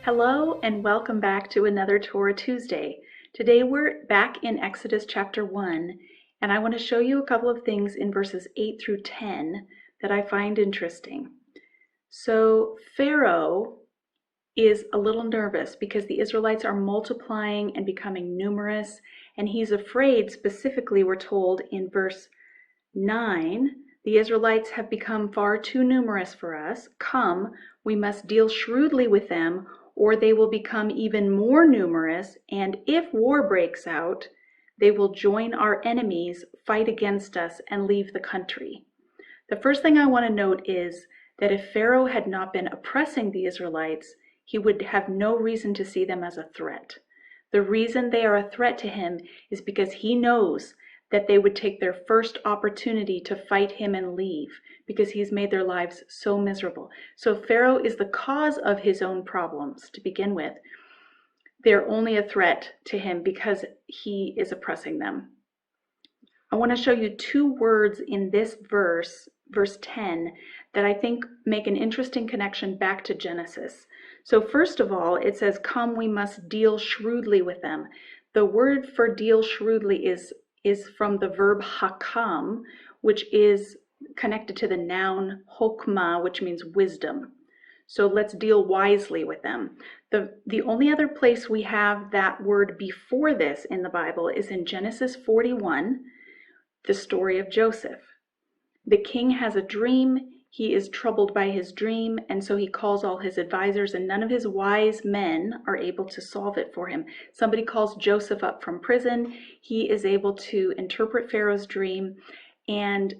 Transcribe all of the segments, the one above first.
Hello and welcome back to another Torah Tuesday. Today we're back in Exodus chapter 1, and I want to show you a couple of things in verses 8 through 10 that I find interesting. So Pharaoh is a little nervous because the Israelites are multiplying and becoming numerous, and he's afraid, specifically we're told in verse 9, the Israelites have become far too numerous for us. Come, we must deal shrewdly with them, or they will become even more numerous, and if war breaks out, they will join our enemies, fight against us, and leave the country. The first thing I want to note is that if Pharaoh had not been oppressing the Israelites, he would have no reason to see them as a threat. The reason they are a threat to him is because he knows that they would take their first opportunity to fight him and leave because he's made their lives so miserable. So Pharaoh is the cause of his own problems to begin with. They're only a threat to him because he is oppressing them. I want to show you two words in this verse 10, that I think make an interesting connection back to Genesis. So first of all, it says, come, we must deal shrewdly with them. The word for deal shrewdly is from the verb hakam, which is connected to the noun hokmah, which means wisdom. So let's deal wisely with them. The only other place we have that word before this in the Bible is in Genesis 41, the story of Joseph. The king has a dream. He is troubled by his dream, and so he calls all his advisors, and none of his wise men are able to solve it for him. Somebody calls Joseph up from prison. He is able to interpret Pharaoh's dream, and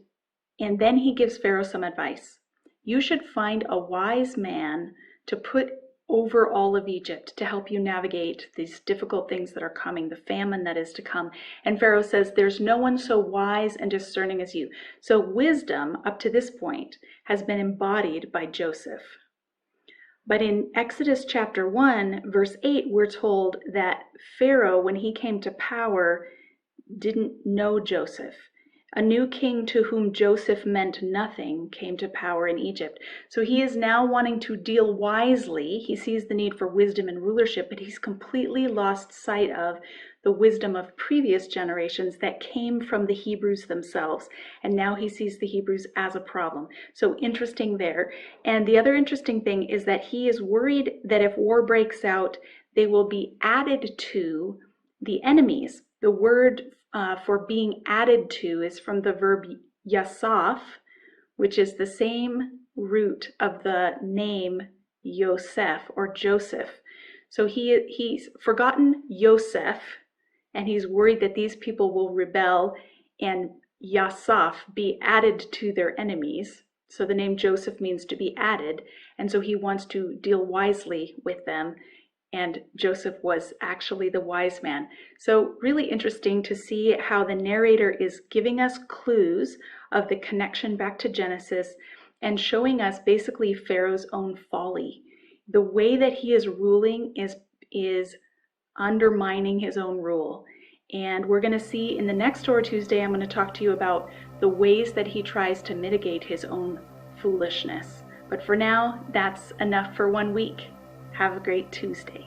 then he gives Pharaoh some advice. You should find a wise man to put over all of Egypt to help you navigate these difficult things that are coming, the famine that is to come. And Pharaoh says, there's no one so wise and discerning as you. So wisdom, up to this point, has been embodied by Joseph. But in Exodus chapter 1, verse 8, we're told that Pharaoh, when he came to power, didn't know Joseph. A new king to whom Joseph meant nothing came to power in Egypt. So he is now wanting to deal wisely. He sees the need for wisdom and rulership, but he's completely lost sight of the wisdom of previous generations that came from the Hebrews themselves. And now he sees the Hebrews as a problem. So interesting there. And the other interesting thing is that he is worried that if war breaks out, they will be added to the enemies. The word for being added to is from the verb yasaf, which is the same root of the name Yosef or Joseph. So he's forgotten Yosef, and he's worried that these people will rebel and yasaf, be added to their enemies. So the name Joseph means to be added, and so he wants to deal wisely with them. And Joseph was actually the wise man. So really interesting to see how the narrator is giving us clues of the connection back to Genesis and showing us basically Pharaoh's own folly. The way that he is ruling is undermining his own rule. And we're going to see in the next Torah Tuesday, I'm going to talk to you about the ways that he tries to mitigate his own foolishness. But for now, that's enough for 1 week. Have a great Tuesday.